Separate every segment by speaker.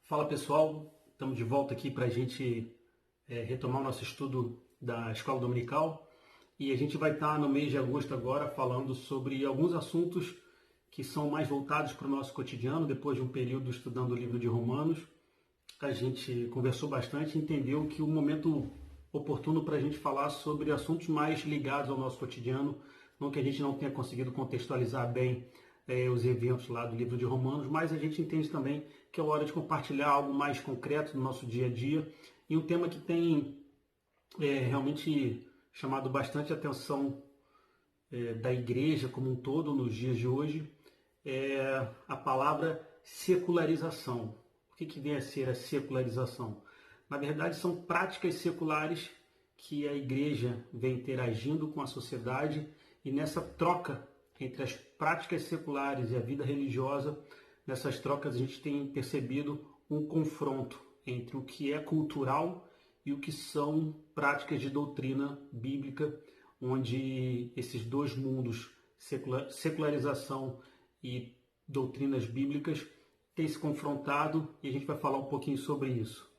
Speaker 1: Fala pessoal, estamos de volta aqui para a gente retomar o nosso estudo da Escola Dominical e a gente vai estar no mês de agosto agora falando sobre alguns assuntos que são mais voltados para o nosso cotidiano. Depois de um período estudando o livro de Romanos, a gente conversou bastante e entendeu que o momento oportuno para a gente falar sobre assuntos mais ligados ao nosso cotidiano, não que a gente não tenha conseguido contextualizar bem os eventos lá do livro de Romanos, mas a gente entende também que é hora de compartilhar algo mais concreto do nosso dia a dia e um tema que tem realmente chamado bastante atenção da igreja como um todo nos dias de hoje, é a palavra secularização. O que vem a ser a secularização? Na verdade, são práticas seculares que a igreja vem interagindo com a sociedade e nessa troca entre as práticas seculares e a vida religiosa, nessas trocas a gente tem percebido um confronto entre o que é cultural e o que são práticas de doutrina bíblica, onde esses dois mundos, secularização e doutrinas bíblicas, têm se confrontado e a gente vai falar um pouquinho sobre isso.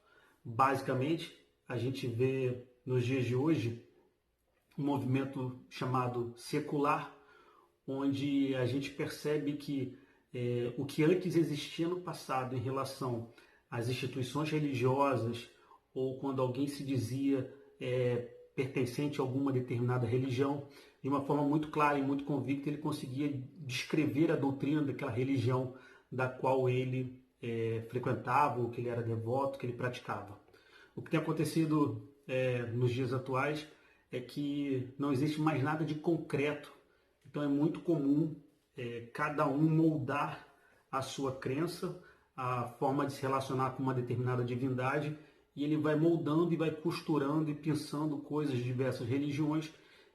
Speaker 1: Basicamente, a gente vê nos dias de hoje um movimento chamado secular, onde a gente percebe que o que antes existia no passado em relação às instituições religiosas, ou quando alguém se dizia pertencente a alguma determinada religião, de uma forma muito clara e muito convicta, ele conseguia descrever a doutrina daquela religião da qual ele frequentava, ou que ele era devoto, que ele praticava. O que tem acontecido nos dias atuais é que não existe mais nada de concreto. Então é muito comum cada um moldar a sua crença, a forma de se relacionar com uma determinada divindade, e ele vai moldando e vai costurando e pensando coisas de diversas religiões,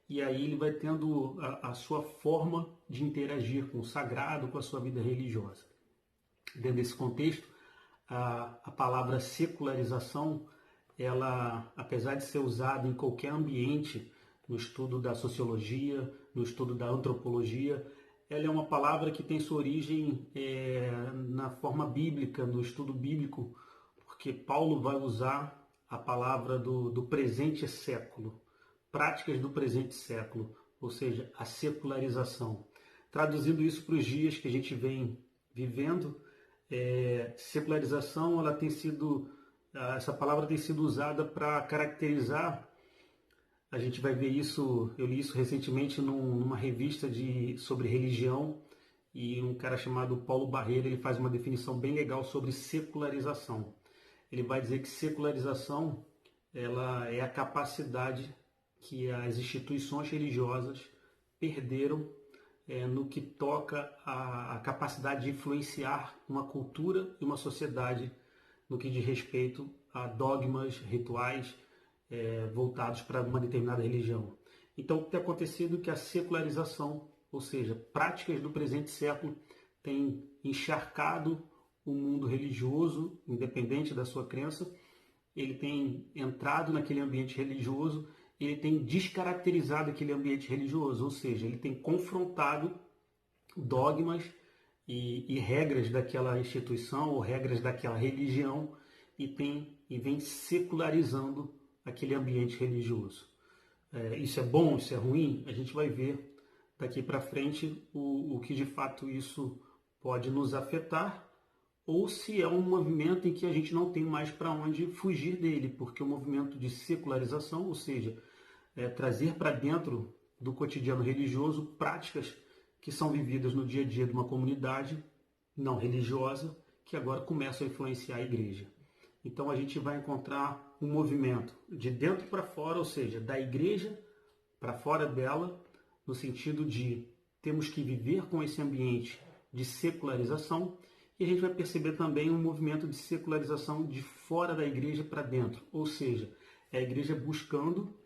Speaker 1: e aí ele vai tendo a sua forma de interagir com o sagrado, com a sua vida religiosa. Dentro desse contexto, a palavra secularização, ela, apesar de ser usada em qualquer ambiente, no estudo da sociologia, no estudo da antropologia, ela é uma palavra que tem sua origem na forma bíblica, no estudo bíblico, porque Paulo vai usar a palavra do presente século, práticas do presente século, ou seja, a secularização. Traduzindo isso para os dias que a gente vem vivendo, secularização, essa palavra tem sido usada para caracterizar. A gente vai ver isso, eu li isso recentemente numa revista sobre religião, e um cara chamado Paulo Barreira, ele faz uma definição bem legal sobre secularização. Ele vai dizer que secularização, ela é a capacidade que as instituições religiosas perderam no que toca à capacidade de influenciar uma cultura e uma sociedade no que diz respeito a dogmas, rituais, voltados para uma determinada religião. Então, o que tem acontecido é que a secularização, ou seja, práticas do presente século, tem encharcado o mundo religioso, independente da sua crença. Ele tem entrado naquele ambiente religioso, ele tem descaracterizado aquele ambiente religioso, ou seja, ele tem confrontado dogmas e regras daquela instituição ou regras daquela religião e vem secularizando aquele ambiente religioso. Isso é bom, isso é ruim? A gente vai ver daqui para frente o que de fato isso pode nos afetar, ou se é um movimento em que a gente não tem mais para onde fugir dele, porque o movimento de secularização, ou seja, trazer para dentro do cotidiano religioso práticas que são vividas no dia a dia de uma comunidade não religiosa, que agora começam a influenciar a igreja. Então a gente vai encontrar um movimento de dentro para fora, ou seja, da igreja para fora dela, no sentido de temos que viver com esse ambiente de secularização, e a gente vai perceber também um movimento de secularização de fora da igreja para dentro, ou seja, é a igreja buscando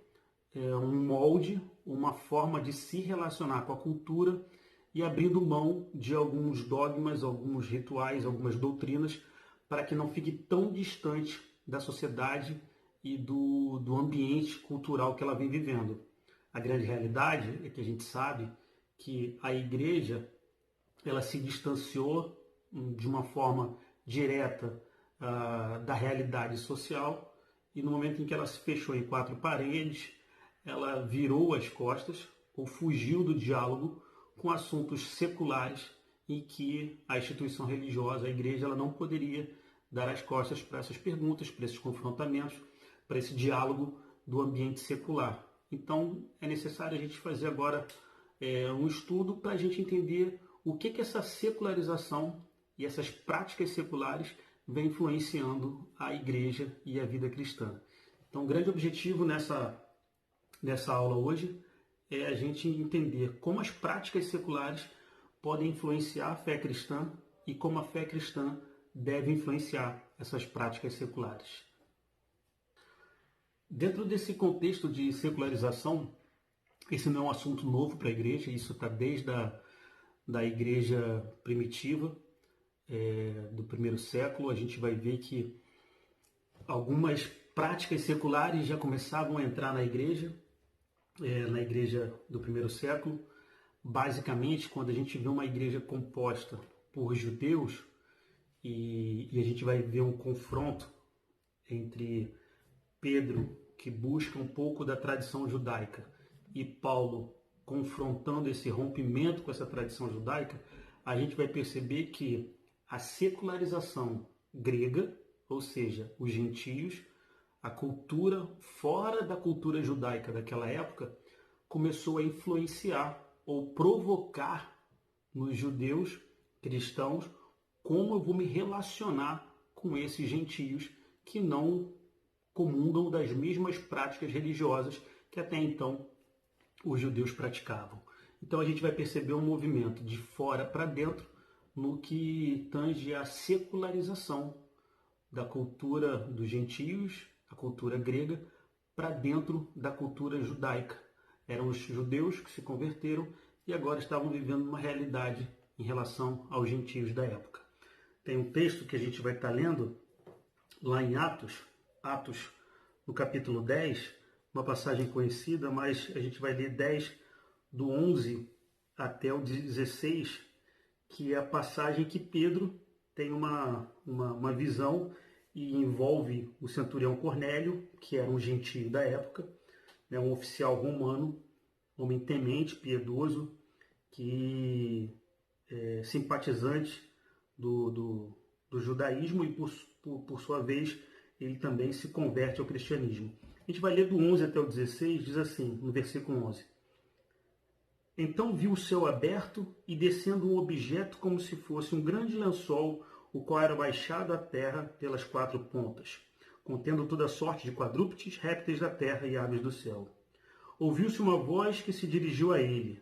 Speaker 1: um molde, uma forma de se relacionar com a cultura e abrindo mão de alguns dogmas, alguns rituais, algumas doutrinas, para que não fique tão distante da sociedade e do ambiente cultural que ela vem vivendo. A grande realidade é que a gente sabe que a igreja ela se distanciou de uma forma direta da realidade social, e no momento em que ela se fechou em quatro paredes, ela virou as costas ou fugiu do diálogo com assuntos seculares em que a instituição religiosa, a igreja, ela não poderia dar as costas para essas perguntas, para esses confrontamentos, para esse diálogo do ambiente secular. Então, é necessário a gente fazer agora um estudo para a gente entender o que essa secularização e essas práticas seculares vem influenciando a igreja e a vida cristã. Então, o grande objetivo nessa aula hoje é a gente entender como as práticas seculares podem influenciar a fé cristã e como a fé cristã deve influenciar essas práticas seculares. Dentro desse contexto de secularização, esse não é um assunto novo para a igreja, isso está desde da igreja primitiva, do primeiro século. A gente vai ver que algumas práticas seculares já começavam a entrar na igreja do primeiro século. Basicamente, quando a gente vê uma igreja composta por judeus, e a gente vai ver um confronto entre Pedro, que busca um pouco da tradição judaica, e Paulo confrontando esse rompimento com essa tradição judaica, a gente vai perceber que a secularização grega, ou seja, os gentios, a cultura fora da cultura judaica daquela época, começou a influenciar ou provocar nos judeus cristãos como eu vou me relacionar com esses gentios que não comungam das mesmas práticas religiosas que até então os judeus praticavam. Então a gente vai perceber um movimento de fora para dentro no que tange a secularização da cultura dos gentios, a cultura grega, para dentro da cultura judaica. Eram os judeus que se converteram e agora estavam vivendo uma realidade em relação aos gentios da época. Tem um texto que a gente vai estar lendo lá em Atos no capítulo 10, uma passagem conhecida, mas a gente vai ler 10 do 11 até o 16, que é a passagem que Pedro tem uma visão e envolve o centurião Cornélio, que era um gentio da época, um oficial romano, homem temente, piedoso, que simpatizante do judaísmo e, por sua vez, ele também se converte ao cristianismo. A gente vai ler do 11 até o 16, diz assim, no versículo 11. Então viu o céu aberto e descendo um objeto como se fosse um grande lençol, o qual era baixado à terra pelas quatro pontas, contendo toda sorte de quadrúpedes, répteis da terra e aves do céu. Ouviu-se uma voz que se dirigiu a ele.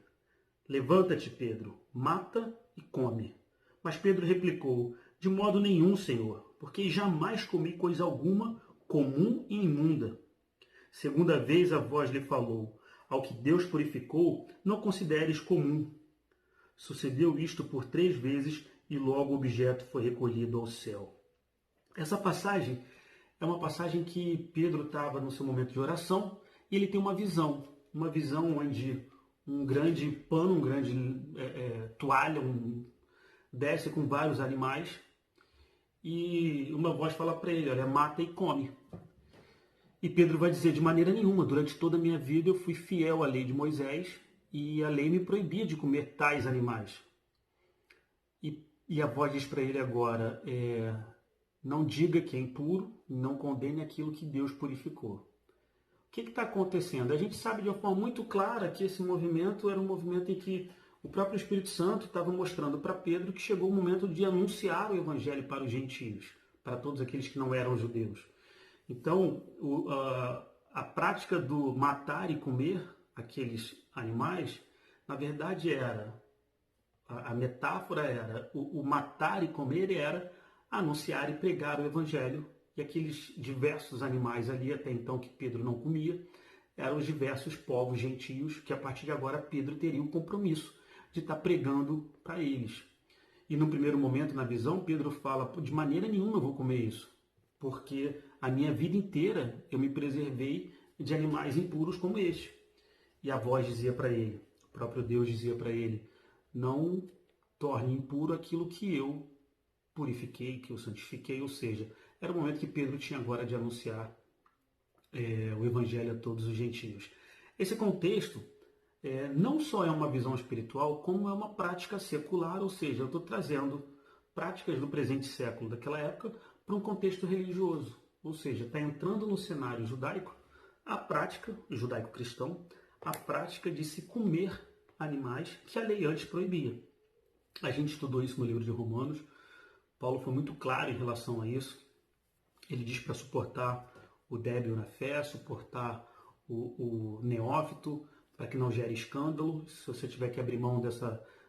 Speaker 1: Levanta-te, Pedro, mata e come. Mas Pedro replicou, de modo nenhum, Senhor, porque jamais comi coisa alguma comum e imunda. Segunda vez a voz lhe falou, ao que Deus purificou, não consideres comum. Sucedeu isto por 3 vezes e logo o objeto foi recolhido ao céu. Essa passagem é uma passagem que Pedro estava no seu momento de oração e ele tem uma visão onde um grande pano, um grande toalha, desce com vários animais e uma voz fala para ele, olha, mata e come. E Pedro vai dizer, de maneira nenhuma, durante toda a minha vida eu fui fiel à lei de Moisés e a lei me proibia de comer tais animais. E a voz diz para ele agora, não diga que é impuro, não condene aquilo que Deus purificou. O que está acontecendo? A gente sabe de uma forma muito clara que esse movimento era um movimento em que o próprio Espírito Santo estava mostrando para Pedro que chegou o momento de anunciar o Evangelho para os gentios, para todos aqueles que não eram judeus. Então, a prática do matar e comer aqueles animais, na verdade a metáfora era, o matar e comer era anunciar e pregar o Evangelho, e aqueles diversos animais ali, até então que Pedro não comia, eram os diversos povos gentios que a partir de agora Pedro teria o compromisso de estar pregando para eles. E no primeiro momento, na visão, Pedro fala, de maneira nenhuma eu vou comer isso, porque a minha vida inteira eu me preservei de animais impuros como este. E a voz dizia para ele, o próprio Deus dizia para ele, não torne impuro aquilo que eu purifiquei, que eu santifiquei, ou seja, era o momento que Pedro tinha agora de anunciar o evangelho a todos os gentios. Esse contexto não só é uma visão espiritual, como é uma prática secular, ou seja, eu estou trazendo práticas do presente século, daquela época, para um contexto religioso, ou seja, está entrando no cenário judaico a prática, judaico-cristão, a prática de se comer animais que a lei antes proibia. A gente estudou isso no livro de Romanos, Paulo foi muito claro em relação a isso. Ele diz para suportar o débil na fé, suportar o neófito, para que não gere escândalo. Se você tiver que abrir mão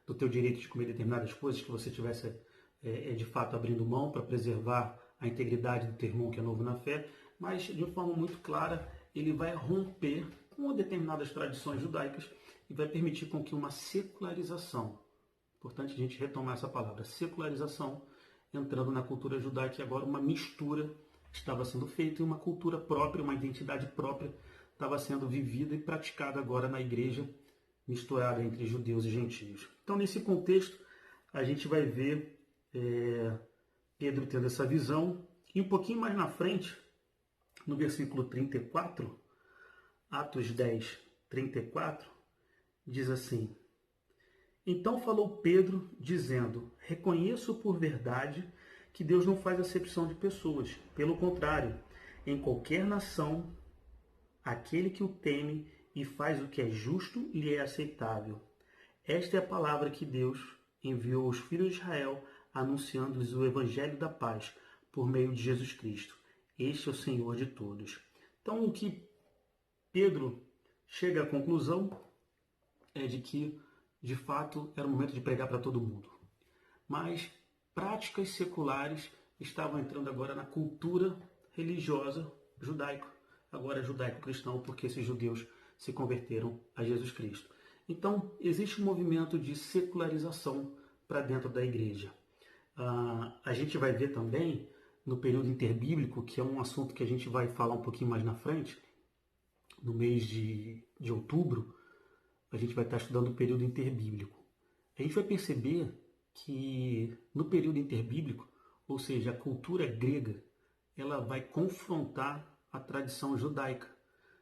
Speaker 1: do teu direito de comer determinadas coisas, que você tivesse de fato abrindo mão para preservar a integridade do teu irmão que é novo na fé. Mas, de forma muito clara, ele vai romper com determinadas tradições judaicas e vai permitir com que uma secularização, importante a gente retomar essa palavra, secularização, entrando na cultura judaica, e agora uma mistura estava sendo feita e uma cultura própria, uma identidade própria estava sendo vivida e praticada agora na igreja, misturada entre judeus e gentios. Então, nesse contexto, a gente vai ver Pedro tendo essa visão, e um pouquinho mais na frente, no versículo 34, Atos 10, 34, diz assim: Então falou Pedro, dizendo: Reconheço por verdade que Deus não faz acepção de pessoas. Pelo contrário, em qualquer nação, aquele que o teme e faz o que é justo lhe é aceitável. Esta é a palavra que Deus enviou aos filhos de Israel, anunciando-lhes o evangelho da paz por meio de Jesus Cristo. Este é o Senhor de todos. Então, o que Pedro chega à conclusão é de que, de fato, era o momento de pregar para todo mundo. Mas práticas seculares estavam entrando agora na cultura religiosa judaica, agora judaico-cristão, porque esses judeus se converteram a Jesus Cristo. Então, existe um movimento de secularização para dentro da igreja. A gente vai ver também, no período interbíblico, que é um assunto que a gente vai falar um pouquinho mais na frente, no mês de outubro, a gente vai estar estudando o período interbíblico. A gente vai perceber que no período interbíblico, ou seja, a cultura grega, ela vai confrontar a tradição judaica.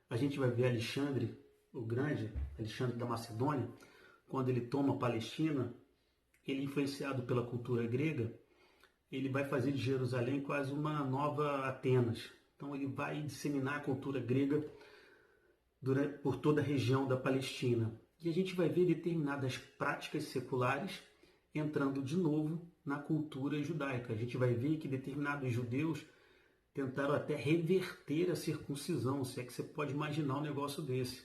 Speaker 1: A gente vai ver Alexandre o Grande, Alexandre da Macedônia, quando ele toma a Palestina, ele influenciado pela cultura grega, ele vai fazer de Jerusalém quase uma nova Atenas. Então ele vai disseminar a cultura grega por toda a região da Palestina. E a gente vai ver determinadas práticas seculares entrando de novo na cultura judaica. A gente vai ver que determinados judeus tentaram até reverter a circuncisão, se é que você pode imaginar um negócio desse.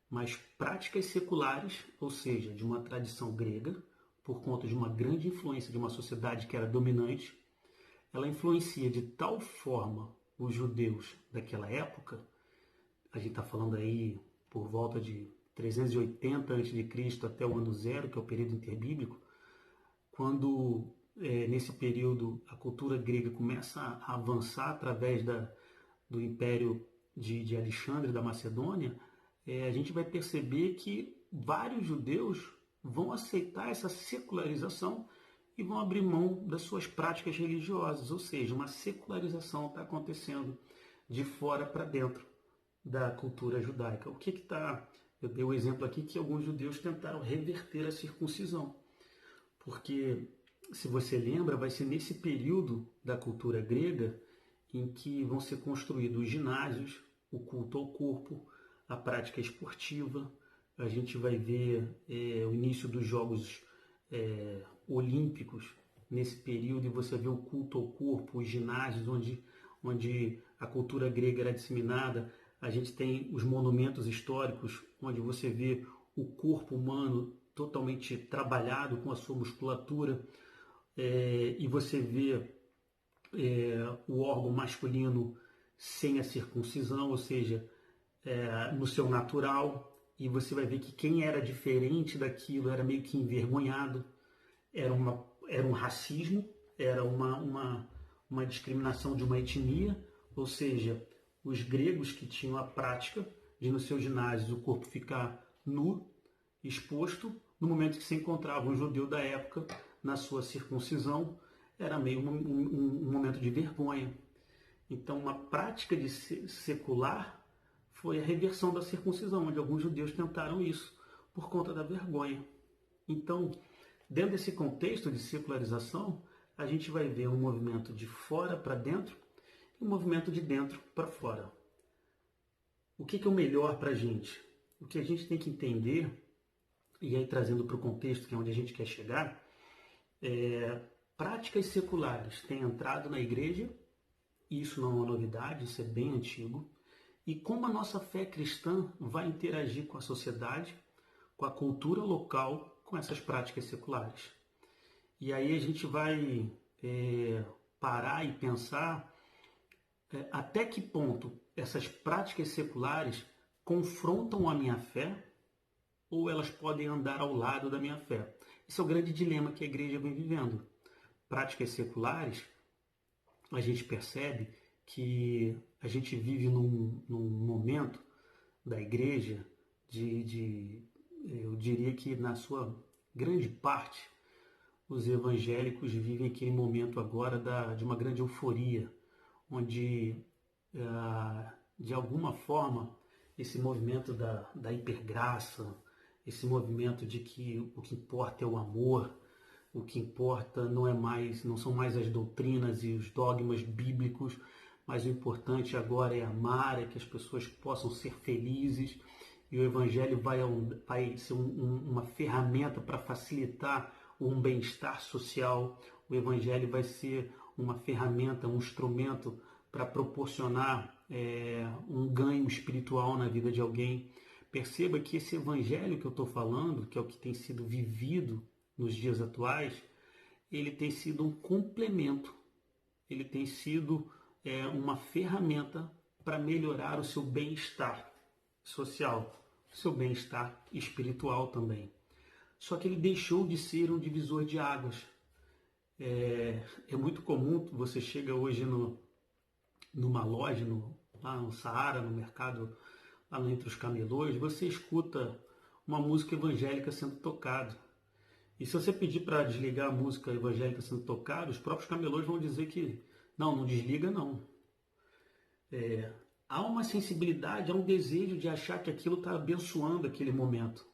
Speaker 1: Mas práticas seculares, ou seja, de uma tradição grega, por conta de uma grande influência de uma sociedade que era dominante, ela influencia de tal forma os judeus daquela época, a gente está falando aí por volta de 380 a.C. até o ano zero, que é o período interbíblico, quando nesse período a cultura grega começa a avançar através do império de Alexandre da Macedônia, a gente vai perceber que vários judeus vão aceitar essa secularização e vão abrir mão das suas práticas religiosas, ou seja, uma secularização está acontecendo de fora para dentro da cultura judaica. O que está? Eu dei o exemplo aqui que alguns judeus tentaram reverter a circuncisão, porque, se você lembra, vai ser nesse período da cultura grega em que vão ser construídos os ginásios, o culto ao corpo, a prática esportiva. A gente vai ver o início dos Jogos Olímpicos nesse período, e você vê o culto ao corpo, os ginásios onde a cultura grega era disseminada. A gente tem os monumentos históricos, onde você vê o corpo humano totalmente trabalhado com a sua musculatura, e você vê o órgão masculino sem a circuncisão, ou seja, no seu natural, e você vai ver que quem era diferente daquilo era meio que envergonhado, era um racismo, era uma discriminação de uma etnia, ou seja, os gregos que tinham a prática de no seu ginásio o corpo ficar nu, exposto, no momento que se encontrava um judeu da época na sua circuncisão, era meio um momento de vergonha. Então, uma prática de secular foi a reversão da circuncisão, onde alguns judeus tentaram isso por conta da vergonha. Então, dentro desse contexto de secularização, a gente vai ver um movimento de fora para dentro e um movimento de dentro para fora. O que é o melhor para a gente? O que a gente tem que entender, e aí trazendo para o contexto que é onde a gente quer chegar, práticas seculares têm entrado na igreja, e isso não é uma novidade, isso é bem antigo, e como a nossa fé cristã vai interagir com a sociedade, com a cultura local, com essas práticas seculares. E aí a gente vai parar e pensar até que ponto essas práticas seculares confrontam a minha fé ou elas podem andar ao lado da minha fé. Esse é o grande dilema que a igreja vem vivendo. Práticas seculares, a gente percebe que a gente vive num momento da igreja eu diria que na sua grande parte, os evangélicos vivem aquele momento agora de uma grande euforia, onde, de alguma forma, esse movimento da hipergraça, esse movimento de que o que importa é o amor, o que importa não são mais as doutrinas e os dogmas bíblicos, mas o importante agora é amar, é que as pessoas possam ser felizes, e o Evangelho vai ser uma ferramenta para facilitar um bem-estar social. O Evangelho vai ser uma ferramenta, um instrumento para proporcionar um ganho espiritual na vida de alguém. Perceba que esse Evangelho que eu estou falando, que é o que tem sido vivido nos dias atuais, ele tem sido um complemento, ele tem sido uma ferramenta para melhorar o seu bem-estar social, o seu bem-estar espiritual também. Só que ele deixou de ser um divisor de águas. É muito comum, você chega hoje numa loja, lá no Saara, no mercado, lá entre os camelôs, você escuta uma música evangélica sendo tocada. E se você pedir para desligar a música evangélica sendo tocada, os próprios camelôs vão dizer que não desliga não. Há uma sensibilidade, há um desejo de achar que aquilo está abençoando aquele momento.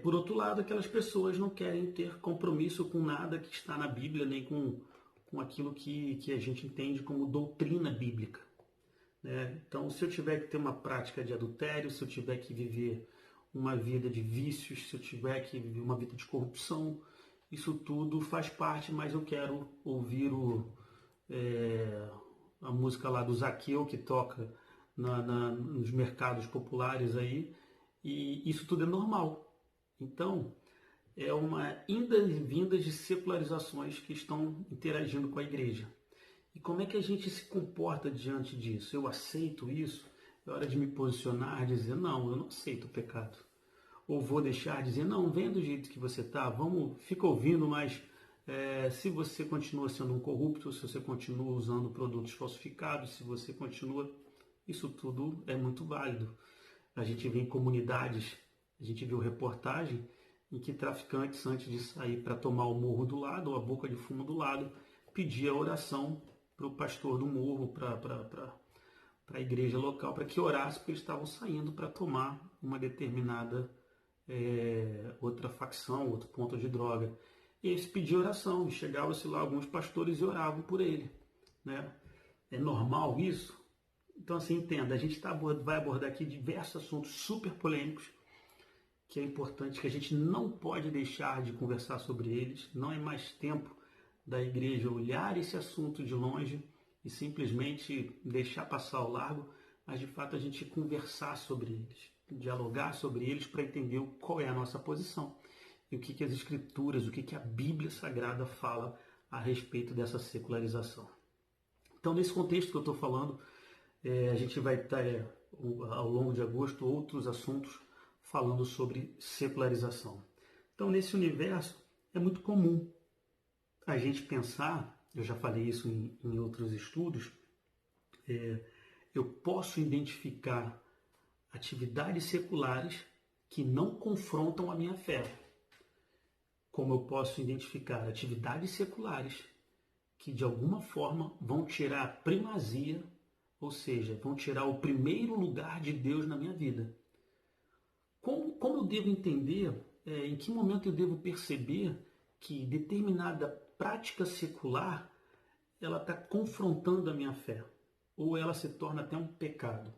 Speaker 1: Por outro lado, aquelas pessoas não querem ter compromisso com nada que está na Bíblia, nem com aquilo que a gente entende como doutrina bíblica. Então, se eu tiver que ter uma prática de adultério, se eu tiver que viver uma vida de vícios, se eu tiver que viver uma vida de corrupção, isso tudo faz parte, mas eu quero ouvir a música lá do Zaqueu, que toca nos mercados populares aí, e isso tudo é normal. Então, é uma inda e vinda de secularizações que estão interagindo com a igreja. E como é que a gente se comporta diante disso? Eu aceito isso? É hora de me posicionar, dizer, não, eu não aceito o pecado. Ou vou deixar dizer, não, venha do jeito que você está, fica ouvindo, mas se você continua sendo um corrupto, se você continua usando produtos falsificados, se você continua... Isso tudo é muito válido. A gente vê em comunidades, a gente viu reportagem em que traficantes, antes de sair para tomar o morro do lado, ou a boca de fumo do lado, pedia oração para o pastor do morro, para a igreja local, para que orasse, porque eles estavam saindo para tomar uma determinada outra facção, outro ponto de droga. E eles pediam oração, e chegavam-se lá alguns pastores e oravam por ele. É normal isso? Então, assim, entenda, a gente vai abordar aqui diversos assuntos super polêmicos, que é importante, que a gente não pode deixar de conversar sobre eles. Não é mais tempo da igreja olhar esse assunto de longe e simplesmente deixar passar ao largo, mas de fato a gente conversar sobre eles, dialogar sobre eles para entender qual é a nossa posição e o que as Escrituras, o que a Bíblia Sagrada fala a respeito dessa secularização. Então, nesse contexto que eu estou falando, a gente vai ter, ao longo de agosto, outros assuntos falando sobre secularização. Então, nesse universo, é muito comum a gente pensar, eu já falei isso em outros estudos, eu posso identificar atividades seculares que não confrontam a minha fé, como eu posso identificar atividades seculares que de alguma forma vão tirar a primazia, ou seja, vão tirar o primeiro lugar de Deus na minha vida. Como eu devo entender, em que momento eu devo perceber que determinada prática secular ela está confrontando a minha fé, ou ela se torna até um pecado?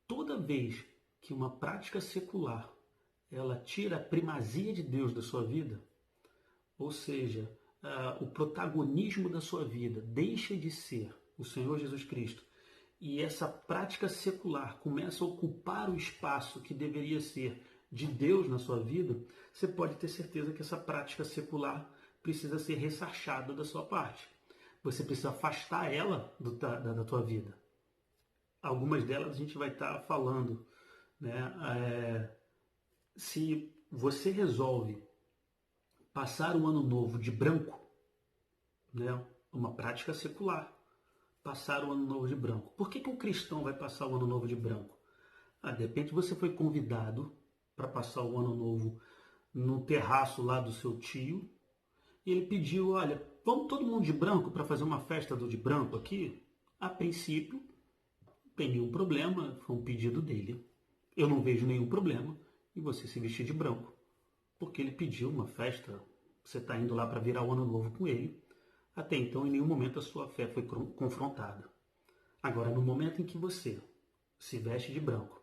Speaker 1: Toda vez que uma prática secular ela tira a primazia de Deus da sua vida, ou seja, o protagonismo da sua vida deixa de ser o Senhor Jesus Cristo, e essa prática secular começa a ocupar o espaço que deveria ser de Deus na sua vida, você pode ter certeza que essa prática secular precisa ser ressarchada da sua parte. Você precisa afastar ela da tua vida. Algumas delas a gente vai estar falando, né? Se você resolve passar o ano novo de branco, né? Uma prática secular, passar o ano novo de branco. Por que um cristão vai passar o ano novo de branco? De repente você foi convidado para passar o ano novo no terraço lá do seu tio, e ele pediu, olha, vamos todo mundo de branco para fazer uma festa do de branco aqui? A princípio, não tem nenhum problema, foi um pedido dele. Eu não vejo nenhum problema em você se vestir de branco, porque ele pediu uma festa, você está indo lá para virar o ano novo com ele. Até então, em nenhum momento a sua fé foi confrontada. Agora, no momento em que você se veste de branco,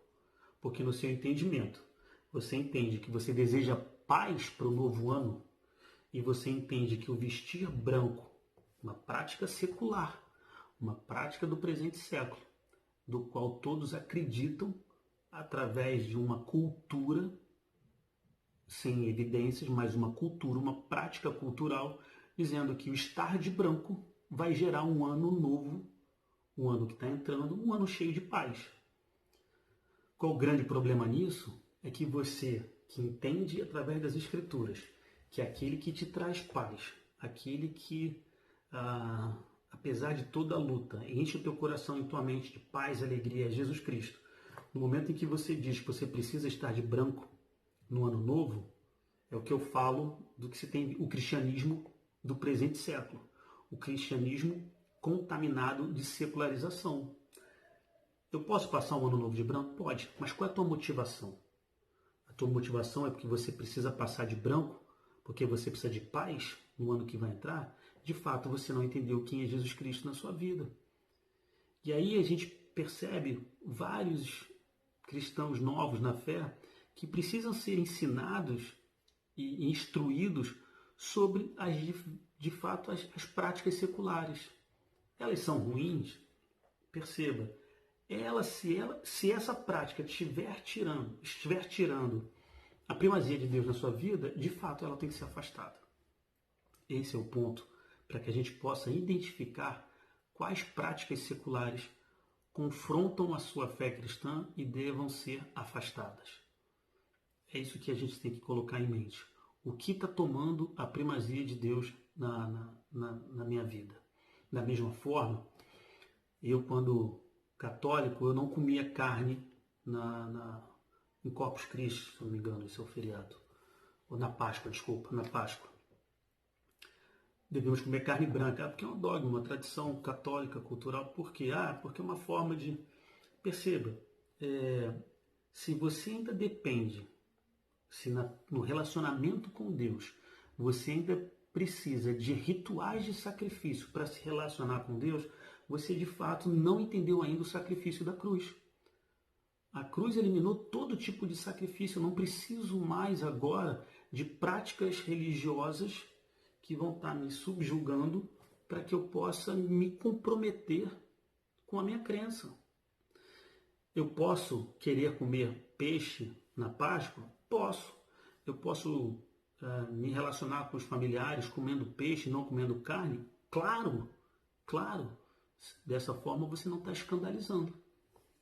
Speaker 1: porque no seu entendimento, você entende que você deseja paz para o novo ano, e você entende que o vestir branco, uma prática secular, uma prática do presente século, do qual todos acreditam através de uma cultura, sem evidências, mas uma cultura, uma prática cultural, dizendo que o estar de branco vai gerar um ano novo, um ano que está entrando, um ano cheio de paz. Qual o grande problema nisso? É que você, que entende através das Escrituras, que é aquele que te traz paz, aquele que, apesar de toda a luta, enche o teu coração e tua mente de paz e alegria, é Jesus Cristo. No momento em que você diz que você precisa estar de branco no ano novo, é o que eu falo do que se tem o cristianismo do presente século. O cristianismo contaminado de secularização. Eu posso passar um ano novo de branco? Pode, mas qual é a tua motivação? A tua motivação é porque você precisa passar de branco, porque você precisa de paz no ano que vai entrar? De fato, você não entendeu quem é Jesus Cristo na sua vida. E aí a gente percebe vários cristãos novos na fé que precisam ser ensinados e instruídos sobre, de fato, as práticas seculares. Elas são ruins? Perceba, se essa prática estiver tirando a primazia de Deus na sua vida, de fato ela tem que ser afastada. Esse é o ponto para que a gente possa identificar quais práticas seculares confrontam a sua fé cristã e devam ser afastadas. É isso que a gente tem que colocar em mente. O que está tomando a primazia de Deus na minha vida? Da mesma forma, eu, quando católico, eu não comia carne em Corpus Christi, se não me engano, esse é o feriado. Ou na Páscoa, desculpa, na Páscoa. Devemos comer carne branca, porque é um dogma, uma tradição católica, cultural. Por quê? Porque é uma forma de... Perceba, se você ainda depende, se no relacionamento com Deus, você ainda precisa de rituais de sacrifício para se relacionar com Deus, você de fato não entendeu ainda o sacrifício da cruz. A cruz eliminou todo tipo de sacrifício. Eu não preciso mais agora de práticas religiosas que vão estar me subjugando para que eu possa me comprometer com a minha crença. Eu posso querer comer peixe na Páscoa? Posso. Eu posso me relacionar com os familiares comendo peixe, não comendo carne? Claro, claro. Dessa forma você não está escandalizando.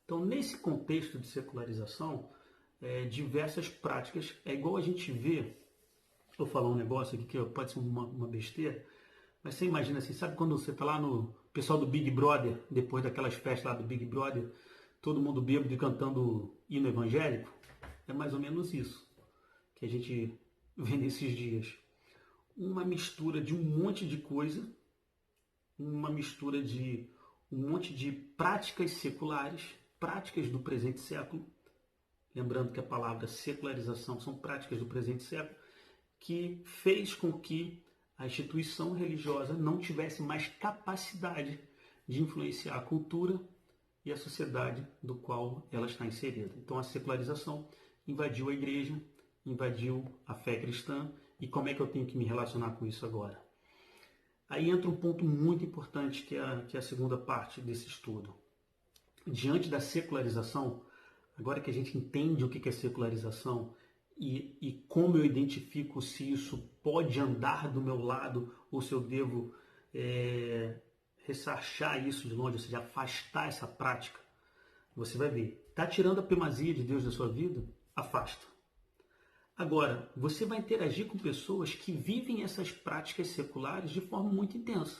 Speaker 1: Então, nesse contexto de secularização, diversas práticas, é igual a gente vê, vou falar um negócio aqui que pode ser uma besteira, mas você imagina assim, sabe quando você está lá no pessoal do Big Brother, depois daquelas festas lá do Big Brother, todo mundo bêbado e cantando hino evangélico? É mais ou menos isso que a gente vê nesses dias. Uma mistura de um monte de coisa uma mistura de um monte de práticas seculares, práticas do presente século, lembrando que a palavra secularização são práticas do presente século, que fez com que a instituição religiosa não tivesse mais capacidade de influenciar a cultura e a sociedade do qual ela está inserida. Então a secularização invadiu a igreja, invadiu a fé cristã, e como é que eu tenho que me relacionar com isso agora? Aí entra um ponto muito importante que é a segunda parte desse estudo. Diante da secularização, agora que a gente entende o que é secularização e como eu identifico se isso pode andar do meu lado ou se eu devo ressarchar isso de longe, ou seja, afastar essa prática, você vai ver. Está tirando a primazia de Deus da sua vida? Afasta. Agora, você vai interagir com pessoas que vivem essas práticas seculares de forma muito intensa.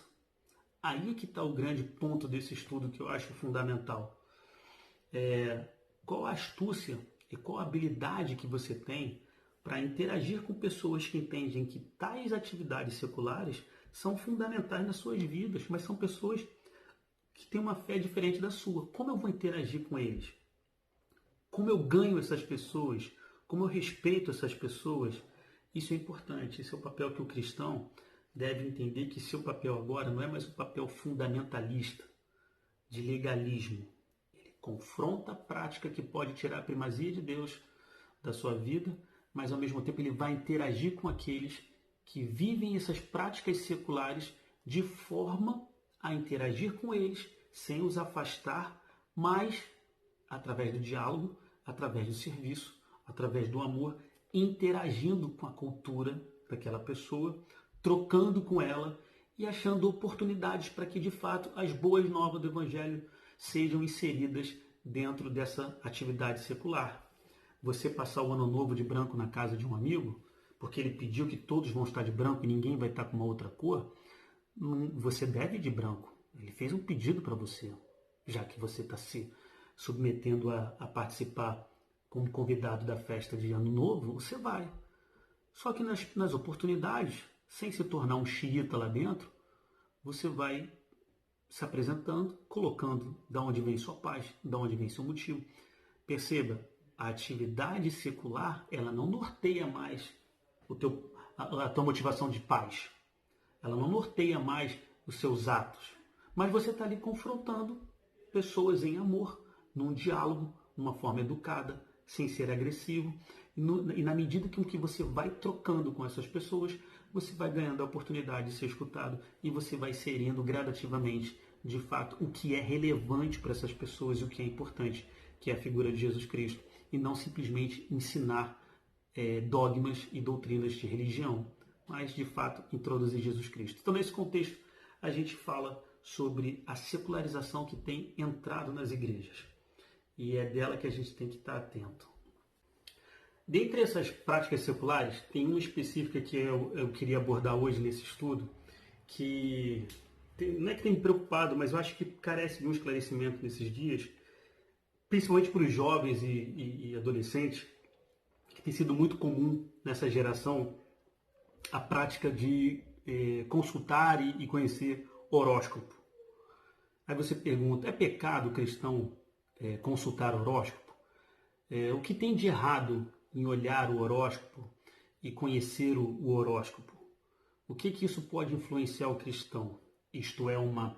Speaker 1: Aí é que está o grande ponto desse estudo que eu acho fundamental. Qual a astúcia e qual a habilidade que você tem para interagir com pessoas que entendem que tais atividades seculares são fundamentais nas suas vidas, mas são pessoas que têm uma fé diferente da sua. Como eu vou interagir com eles? Como eu ganho essas pessoas? Como eu respeito essas pessoas? Isso é importante. Esse é o papel que o cristão deve entender, que seu papel agora não é mais um papel fundamentalista, de legalismo. Ele confronta a prática que pode tirar a primazia de Deus da sua vida, mas ao mesmo tempo ele vai interagir com aqueles que vivem essas práticas seculares de forma a interagir com eles sem os afastar, mas através do diálogo, através do serviço, através do amor, interagindo com a cultura daquela pessoa, trocando com ela e achando oportunidades para que de fato as boas novas do Evangelho sejam inseridas dentro dessa atividade secular. Você passar o ano novo de branco na casa de um amigo, porque ele pediu que todos vão estar de branco e ninguém vai estar com uma outra cor, você deve ir de branco. Ele fez um pedido para você, já que você está se submetendo a participar como convidado da festa de ano novo, você vai. Só que nas oportunidades, sem se tornar um xiita lá dentro, você vai se apresentando, colocando de onde vem sua paz, de onde vem seu motivo. Perceba, a atividade secular, ela não norteia mais a tua motivação de paz. Ela não norteia mais os seus atos. Mas você está ali confrontando pessoas em amor, num diálogo, numa forma educada, sem ser agressivo. E na medida que você vai trocando com essas pessoas, você vai ganhando a oportunidade de ser escutado e você vai inserindo gradativamente, de fato, o que é relevante para essas pessoas e o que é importante, que é a figura de Jesus Cristo. E não simplesmente ensinar dogmas e doutrinas de religião, mas, de fato, introduzir Jesus Cristo. Então, nesse contexto, a gente fala sobre a secularização que tem entrado nas igrejas. E é dela que a gente tem que estar atento. Dentre essas práticas seculares, tem uma específica que eu queria abordar hoje nesse estudo, que não é que tem me preocupado, mas eu acho que carece de um esclarecimento nesses dias, principalmente para os jovens e adolescentes, que tem sido muito comum nessa geração a prática de consultar e conhecer horóscopo. Aí você pergunta, é pecado cristão consultar horóscopo? O que tem de errado em olhar o horóscopo e conhecer o horóscopo? O que isso pode influenciar o cristão? Isto é uma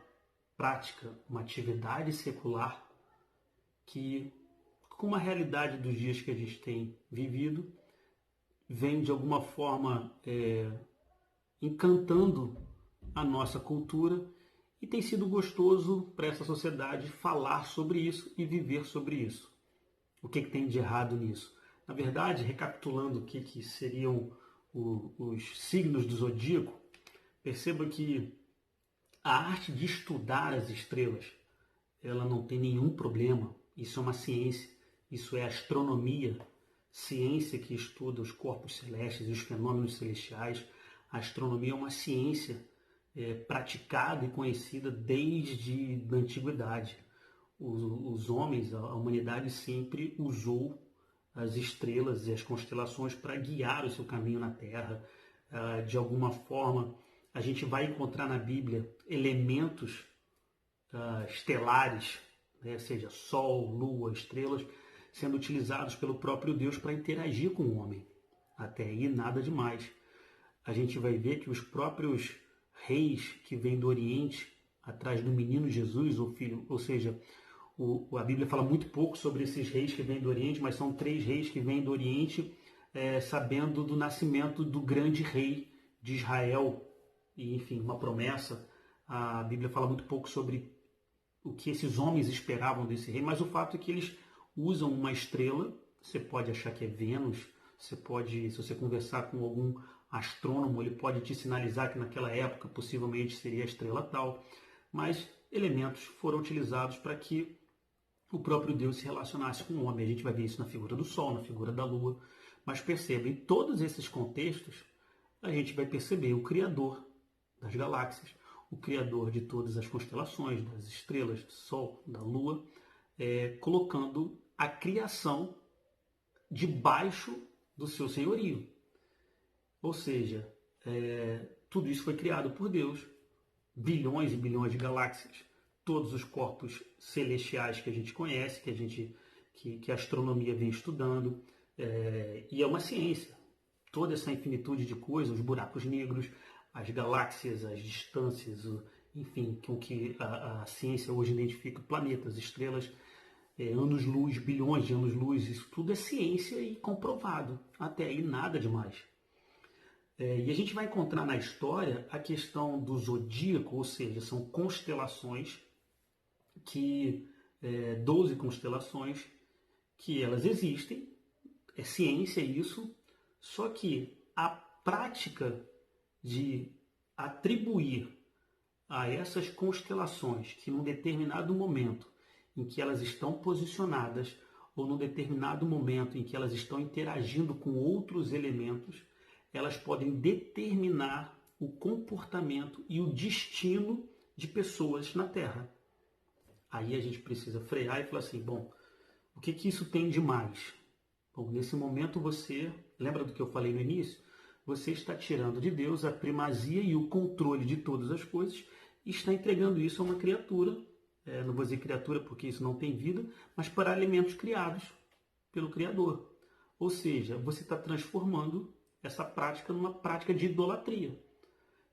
Speaker 1: prática, uma atividade secular que, com a realidade dos dias que a gente tem vivido, vem de alguma forma encantando a nossa cultura e tem sido gostoso para essa sociedade falar sobre isso e viver sobre isso. O que tem de errado nisso? Na verdade, recapitulando o que seriam os signos do zodíaco, perceba que a arte de estudar as estrelas, ela não tem nenhum problema. Isso é uma ciência, isso é astronomia, ciência que estuda os corpos celestes e os fenômenos celestiais. A astronomia é uma ciência praticada e conhecida desde a antiguidade. Os homens, a humanidade sempre usou as estrelas e as constelações para guiar o seu caminho na Terra. De alguma forma, a gente vai encontrar na Bíblia elementos estelares, né, seja Sol, Lua, estrelas, sendo utilizados pelo próprio Deus para interagir com o homem. Até aí nada demais. A gente vai ver que os próprios reis que vêm do Oriente atrás do menino Jesus, o filho, ou seja, a Bíblia fala muito pouco sobre esses reis que vêm do Oriente, mas são 3 reis que vêm do Oriente, sabendo do nascimento do grande rei de Israel, e enfim, uma promessa. A Bíblia fala muito pouco sobre o que esses homens esperavam desse rei, mas o fato é que eles usam uma estrela. Você pode achar que é Vênus, se você conversar com algum astrônomo, ele pode te sinalizar que naquela época possivelmente seria a estrela tal, mas elementos foram utilizados para que o próprio Deus se relacionasse com o homem. A gente vai ver isso na figura do Sol, na figura da Lua, mas perceba, em todos esses contextos, a gente vai perceber o Criador das galáxias, o Criador de todas as constelações, das estrelas, do Sol, da Lua, colocando a criação debaixo do seu senhorio. Ou seja, tudo isso foi criado por Deus, bilhões e bilhões de galáxias, todos os corpos celestiais que a gente conhece, que a astronomia vem estudando, e é uma ciência. Toda essa infinitude de coisas, os buracos negros, as galáxias, as distâncias, enfim, com que a ciência hoje identifica planetas, estrelas, anos-luz, bilhões de anos-luz, isso tudo é ciência e comprovado. Até aí nada demais. E a gente vai encontrar na história a questão do zodíaco, ou seja, são constelações, 12 constelações, que elas existem, é ciência isso, só que a prática de atribuir a essas constelações que num determinado momento em que elas estão posicionadas ou num determinado momento em que elas estão interagindo com outros elementos, elas podem determinar o comportamento e o destino de pessoas na Terra. Aí a gente precisa frear e falar assim, bom, o que isso tem de mais? Bom, nesse momento você, lembra do que eu falei no início? Você está tirando de Deus a primazia e o controle de todas as coisas e está entregando isso a uma criatura, não vou dizer criatura porque isso não tem vida, mas para elementos criados pelo Criador. Ou seja, você está transformando essa prática numa prática de idolatria.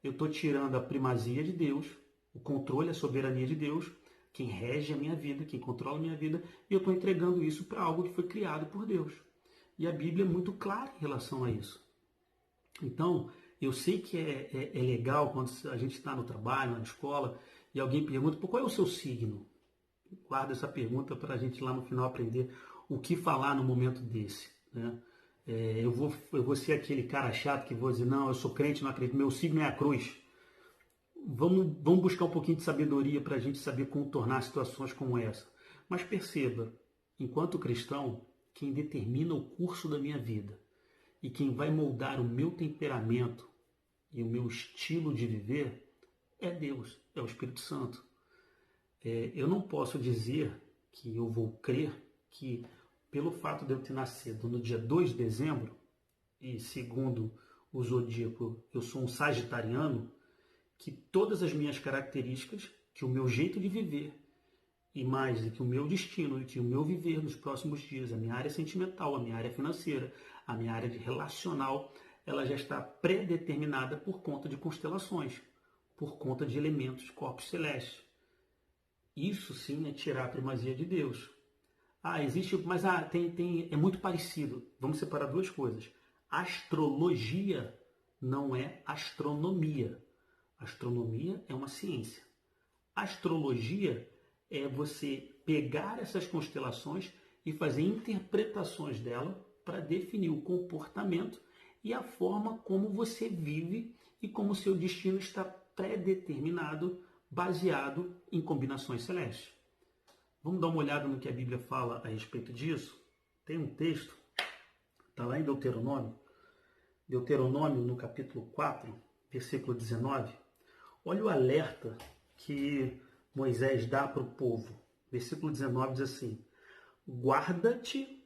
Speaker 1: Eu estou tirando a primazia de Deus, o controle, a soberania de Deus, quem rege a minha vida, quem controla a minha vida, e eu estou entregando isso para algo que foi criado por Deus. E a Bíblia é muito clara em relação a isso. Então, eu sei que é legal quando a gente está no trabalho, na escola, e alguém pergunta, qual é o seu signo? Guarda essa pergunta para a gente lá no final aprender o que falar no momento desse, né? Eu vou ser aquele cara chato que vou dizer, não, eu sou crente, não acredito, meu signo é a cruz. Vamos buscar um pouquinho de sabedoria para a gente saber contornar situações como essa. Mas perceba, enquanto cristão, quem determina o curso da minha vida e quem vai moldar o meu temperamento e o meu estilo de viver é Deus, é o Espírito Santo. Eu não posso dizer que eu vou crer que pelo fato de eu ter nascido no dia 2 de dezembro, e segundo o zodíaco eu sou um sagitariano, que todas as minhas características, que o meu jeito de viver, e mais que o meu destino, e que o meu viver nos próximos dias, a minha área sentimental, a minha área financeira, a minha área de relacional, ela já está pré-determinada por conta de constelações, por conta de elementos, corpos celestes. Isso sim é tirar a primazia de Deus. Existe, mas é muito parecido. Vamos separar duas coisas. Astrologia não é astronomia. Astronomia é uma ciência. Astrologia é você pegar essas constelações e fazer interpretações dela para definir o comportamento e a forma como você vive e como o seu destino está pré-determinado, baseado em combinações celestes. Vamos dar uma olhada no que a Bíblia fala a respeito disso? Tem um texto, está lá em Deuteronômio, no capítulo 4, versículo 19. Olha o alerta que Moisés dá para o povo. Versículo 19 diz assim: guarda-te,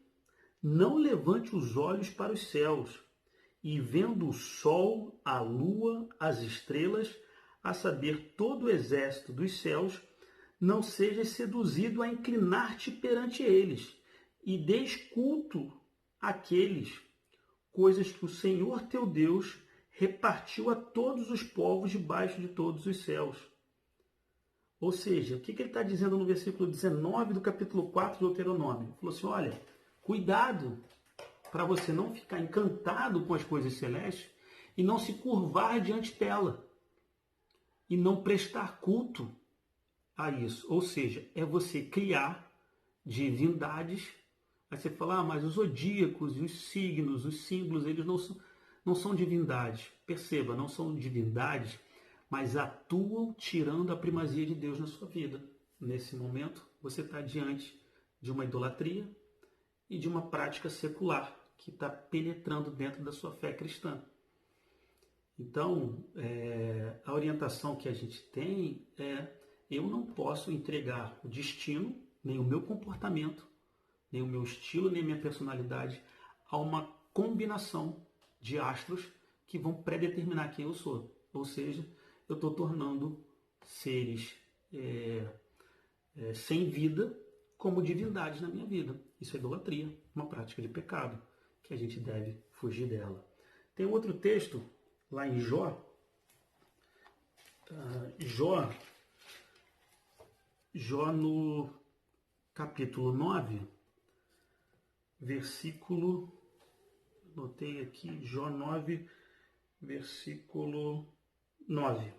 Speaker 1: não levante os olhos para os céus e vendo o sol, a lua, as estrelas, a saber, todo o exército dos céus, não sejas seduzido a inclinar-te perante eles, e des culto àqueles, coisas que o Senhor teu Deus repartiu a todos os povos debaixo de todos os céus. Ou seja, o que ele está dizendo no versículo 19 do capítulo 4 do Deuteronômio? Ele falou assim, olha, cuidado para você não ficar encantado com as coisas celestes e não se curvar diante dela e não prestar culto a isso. Ou seja, é você criar divindades. Aí você fala, mas os zodíacos, os signos, os símbolos, eles não são divindades. Perceba, não são divindades, mas atuam tirando a primazia de Deus na sua vida. Nesse momento, você está diante de uma idolatria e de uma prática secular que está penetrando dentro da sua fé cristã. Então, a orientação que a gente tem é: eu não posso entregar o destino, nem o meu comportamento, nem o meu estilo, nem a minha personalidade a uma combinação de astros que vão predeterminar quem eu sou. Ou seja, eu estou tornando seres sem vida como divindades na minha vida. Isso é idolatria, uma prática de pecado, que a gente deve fugir dela. Tem outro texto lá em Jó. Jó no capítulo 9, versículo, anotei aqui, Jó 9, versículo 9.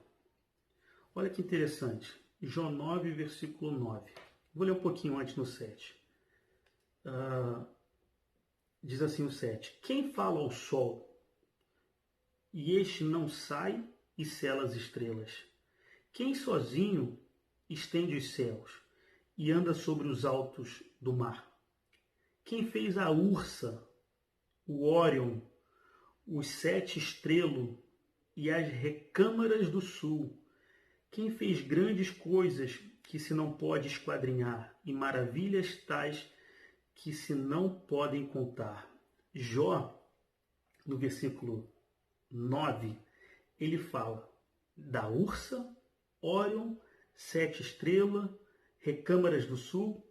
Speaker 1: Olha que interessante. Jó 9, versículo 9. Vou ler um pouquinho antes no 7. Diz assim o 7. Quem fala ao sol e este não sai e sela as estrelas? Quem sozinho estende os céus e anda sobre os altos do mar? Quem fez a Ursa, o Órion, os 7 estrelos e as recâmaras do sul? Quem fez grandes coisas que se não pode esquadrinhar e maravilhas tais que se não podem contar? Jó, no versículo 9, ele fala da Ursa, Órion, 7 estrelas, recâmaras do sul.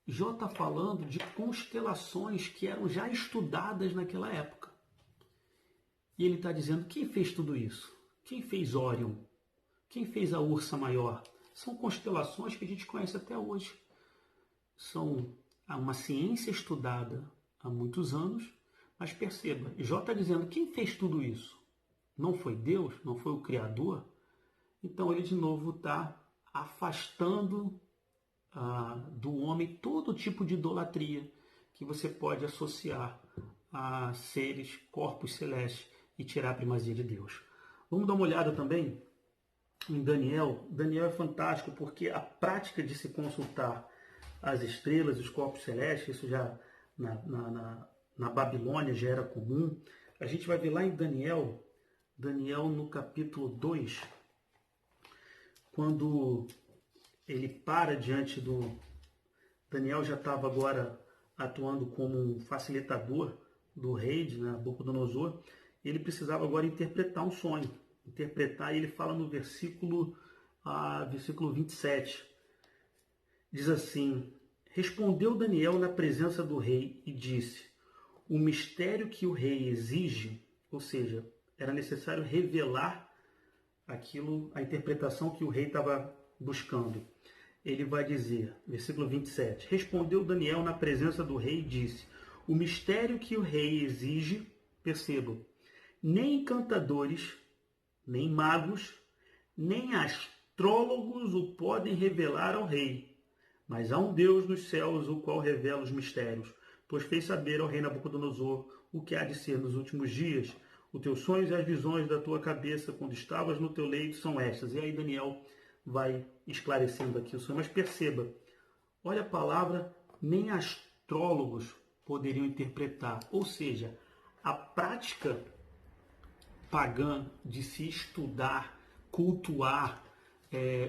Speaker 1: Jó está falando de constelações que eram já estudadas naquela época. E ele está dizendo, quem fez tudo isso? Quem fez Órion? Quem fez a Ursa Maior? São constelações que a gente conhece até hoje. São uma ciência estudada há muitos anos, mas perceba, Jó está dizendo, quem fez tudo isso? Não foi Deus? Não foi o Criador? Então ele de novo está afastando do homem todo tipo de idolatria que você pode associar a seres, corpos celestes e tirar a primazia de Deus. Vamos dar uma olhada também em Daniel. Daniel é fantástico porque a prática de se consultar as estrelas, os corpos celestes, isso já na Babilônia já era comum. A gente vai ver lá em Daniel no capítulo 2, quando ele para diante do... Daniel já estava agora atuando como um facilitador do rei de Nabucodonosor. Ele precisava agora interpretar um sonho. Interpretar, e ele fala no versículo 27. Diz assim: respondeu Daniel na presença do rei e disse: o mistério que o rei exige, ou seja, era necessário revelar aquilo, a interpretação que o rei estava buscando. Ele vai dizer, versículo 27, respondeu Daniel na presença do rei e disse: o mistério que o rei exige, percebam, nem encantadores, nem magos, nem astrólogos o podem revelar ao rei, mas há um Deus nos céus, o qual revela os mistérios, pois fez saber ao rei Nabucodonosor o que há de ser nos últimos dias. Os teus sonhos e as visões da tua cabeça, quando estavas no teu leito, são estas. E aí Daniel vai esclarecendo aqui o sonho. Mas perceba, olha a palavra, nem astrólogos poderiam interpretar. Ou seja, a prática pagã de se estudar, cultuar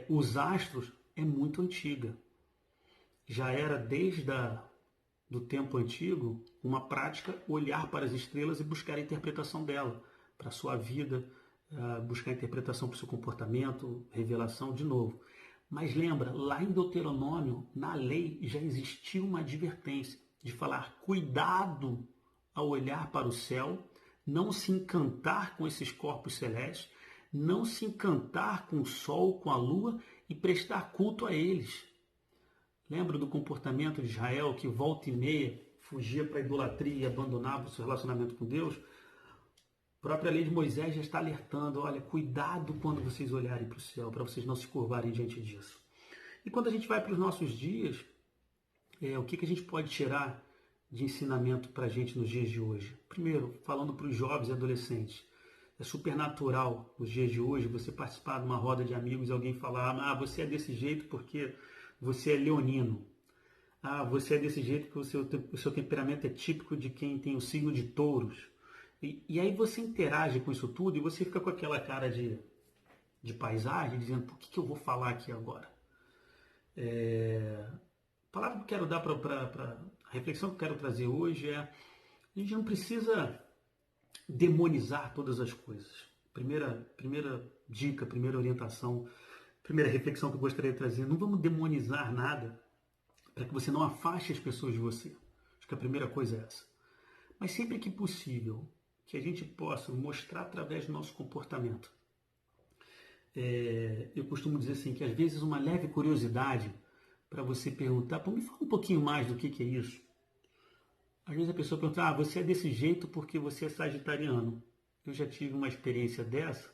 Speaker 1: os astros é muito antiga. Já era desde do tempo antigo uma prática, olhar para as estrelas e buscar a interpretação dela para a sua vida, buscar a interpretação para o seu comportamento, revelação de novo. Mas lembra, lá em Deuteronômio, na lei, já existia uma advertência de falar cuidado ao olhar para o céu, não se encantar com esses corpos celestes, não se encantar com o sol, com a lua e prestar culto a eles. Lembra do comportamento de Israel que volta e meia fugia para a idolatria e abandonava o seu relacionamento com Deus? A própria lei de Moisés já está alertando, olha, cuidado quando vocês olharem para o céu, para vocês não se curvarem diante disso. E quando a gente vai para os nossos dias, o que a gente pode tirar de ensinamento para a gente nos dias de hoje? Primeiro, falando para os jovens e adolescentes, é super natural nos dias de hoje você participar de uma roda de amigos e alguém falar, você é desse jeito porque você é leonino. Você é desse jeito porque o seu temperamento é típico de quem tem o signo de touros. E aí você interage com isso tudo e você fica com aquela cara de paisagem, dizendo, por que eu vou falar aqui agora? A palavra que eu quero dar a reflexão que eu quero trazer hoje é, a gente não precisa demonizar todas as coisas. Primeira dica, primeira orientação, primeira reflexão que eu gostaria de trazer, não vamos demonizar nada para que você não afaste as pessoas de você. Acho que a primeira coisa é essa. Mas sempre que possível, que a gente possa mostrar através do nosso comportamento. Eu costumo dizer assim, que às vezes uma leve curiosidade para você perguntar, me fala um pouquinho mais do que é isso. Às vezes a pessoa pergunta, você é desse jeito porque você é sagitariano. Eu já tive uma experiência dessa,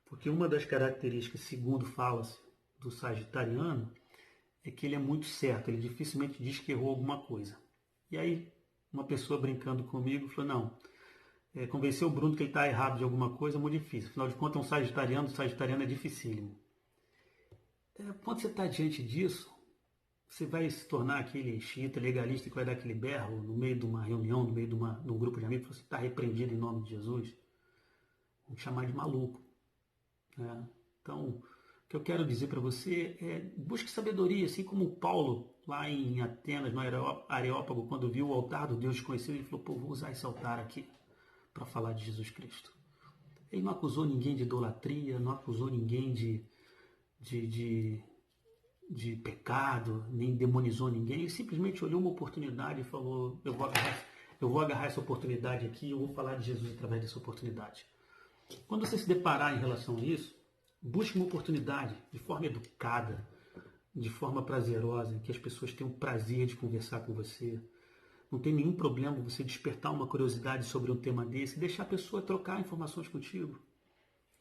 Speaker 1: porque uma das características, segundo fala-se, do sagitariano, é que ele é muito certo, ele dificilmente diz que errou alguma coisa. E aí, uma pessoa brincando comigo falou, não, convencer o Bruno que ele está errado de alguma coisa é muito difícil. Afinal de contas, o sagitariano é dificílimo. Quando você está diante disso, você vai se tornar aquele xiita legalista que vai dar aquele berro no meio de uma reunião, no meio de um grupo de amigos, você está repreendido em nome de Jesus. Vão te chamar de maluco. Então, o que eu quero dizer para você é, busque sabedoria, assim como Paulo, lá em Atenas, no Areópago, quando viu o altar do Deus desconhecido, ele falou, vou usar esse altar aqui para falar de Jesus Cristo. Ele não acusou ninguém de idolatria, não acusou ninguém de pecado, nem demonizou ninguém, ele simplesmente olhou uma oportunidade e falou, eu vou agarrar essa oportunidade aqui e eu vou falar de Jesus através dessa oportunidade. Quando você se deparar em relação a isso, busque uma oportunidade de forma educada, de forma prazerosa, que as pessoas tenham prazer de conversar com você. Não tem nenhum problema você despertar uma curiosidade sobre um tema desse e deixar a pessoa trocar informações contigo.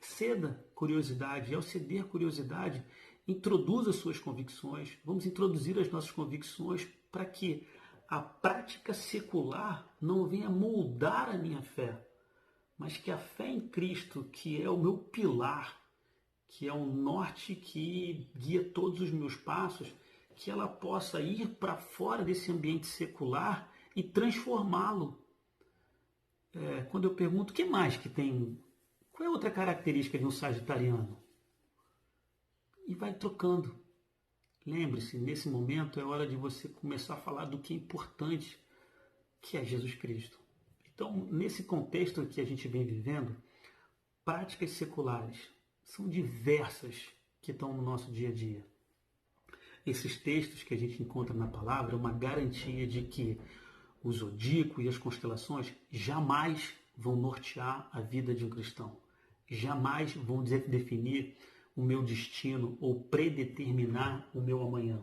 Speaker 1: Ceda curiosidade, e ao ceder curiosidade, introduza suas convicções. Vamos introduzir as nossas convicções para que a prática secular não venha moldar a minha fé, mas que a fé em Cristo, que é o meu pilar, que é o norte que guia todos os meus passos, que ela possa ir para fora desse ambiente secular e transformá-lo. Quando eu pergunto, o que mais que tem? Qual é outra característica de um sagitariano? E vai trocando. Lembre-se, nesse momento é hora de você começar a falar do que é importante, que é Jesus Cristo. Então, nesse contexto que a gente vem vivendo, práticas seculares são diversas que estão no nosso dia a dia. Esses textos que a gente encontra na palavra é uma garantia de que o zodíaco e as constelações jamais vão nortear a vida de um cristão. Jamais vão definir o meu destino ou predeterminar o meu amanhã.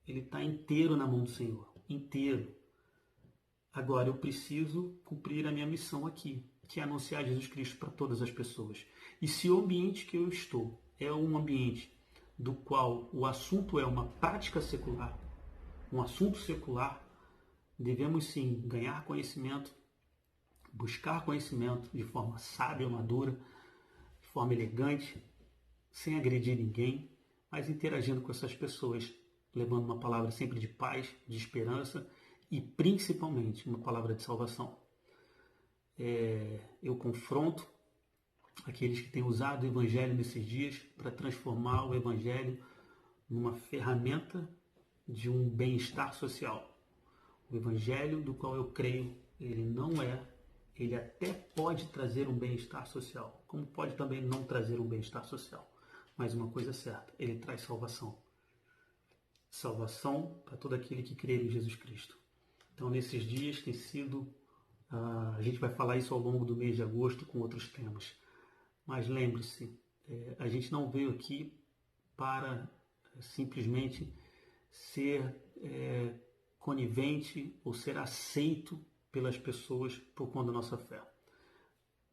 Speaker 1: Ele está inteiro na mão do Senhor, inteiro. Agora eu preciso cumprir a minha missão aqui, que é anunciar Jesus Cristo para todas as pessoas. E se o ambiente que eu estou é um ambiente do qual o assunto é uma prática secular, um assunto secular, devemos sim ganhar conhecimento, buscar conhecimento de forma sábia, madura, de forma elegante, sem agredir ninguém, mas interagindo com essas pessoas, levando uma palavra sempre de paz, de esperança e principalmente uma palavra de salvação. Eu confronto aqueles que têm usado o Evangelho nesses dias para transformar o Evangelho numa ferramenta de um bem-estar social. O evangelho do qual eu creio, ele até pode trazer um bem-estar social, como pode também não trazer um bem-estar social. Mas uma coisa é certa, ele traz salvação. Salvação para todo aquele que crê em Jesus Cristo. Então, nesses dias tem sido... a gente vai falar isso ao longo do mês de agosto com outros temas. Mas lembre-se, a gente não veio aqui para simplesmente ser conivente ou ser aceito pelas pessoas por conta da nossa fé.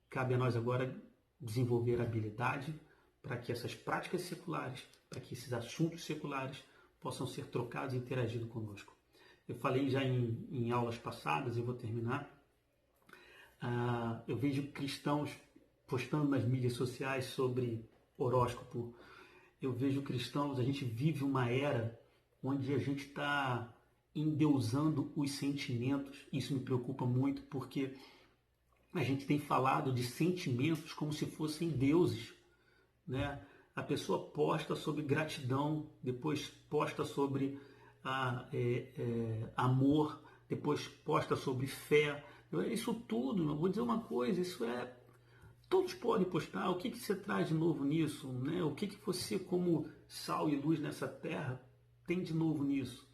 Speaker 1: Cabe a nós agora desenvolver habilidade para que essas práticas seculares, para que esses assuntos seculares possam ser trocados e interagidos conosco. Eu falei já em aulas passadas, e vou terminar. Eu vejo cristãos postando nas mídias sociais sobre horóscopo. Eu vejo cristãos, a gente vive uma era onde a gente está endeusando os sentimentos. Isso me preocupa muito, porque a gente tem falado de sentimentos como se fossem deuses, né? A pessoa posta sobre gratidão, depois posta sobre amor, depois posta sobre fé. Isso tudo, eu vou dizer uma coisa, todos podem postar. O que você traz de novo nisso, né? O que você, como sal e luz nessa terra, tem de novo nisso?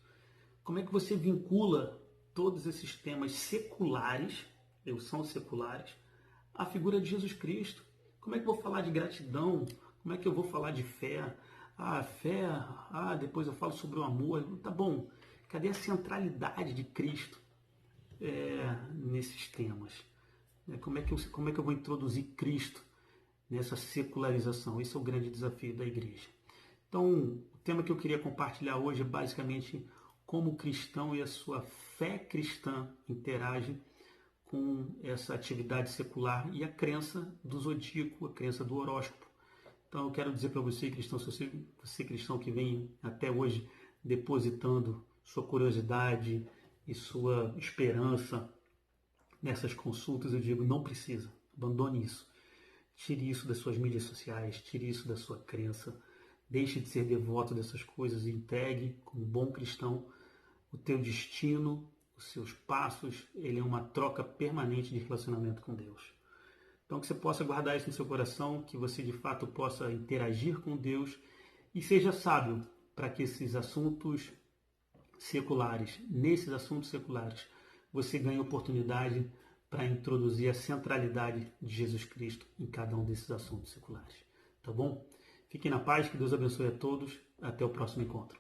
Speaker 1: Como é que você vincula todos esses temas seculares, são seculares, à figura de Jesus Cristo? Como é que eu vou falar de gratidão? Como é que eu vou falar de fé? Fé, depois eu falo sobre o amor. Tá bom, cadê a centralidade de Cristo nesses temas? Como é que eu vou introduzir Cristo nessa secularização? Esse é o grande desafio da igreja. Então, o tema que eu queria compartilhar hoje é basicamente como o cristão e a sua fé cristã interagem com essa atividade secular e a crença do zodíaco, a crença do horóscopo. Então eu quero dizer para você, cristão, se você cristão que vem até hoje depositando sua curiosidade e sua esperança nessas consultas, eu digo, não precisa, abandone isso. Tire isso das suas mídias sociais, tire isso da sua crença, deixe de ser devoto dessas coisas e entregue, como bom cristão, o teu destino, os seus passos, ele é uma troca permanente de relacionamento com Deus. Então que você possa guardar isso no seu coração, que você de fato possa interagir com Deus e seja sábio para que esses assuntos seculares, nesses assuntos seculares, você ganhe oportunidade para introduzir a centralidade de Jesus Cristo em cada um desses assuntos seculares. Tá bom? Fiquem na paz, que Deus abençoe a todos. Até o próximo encontro.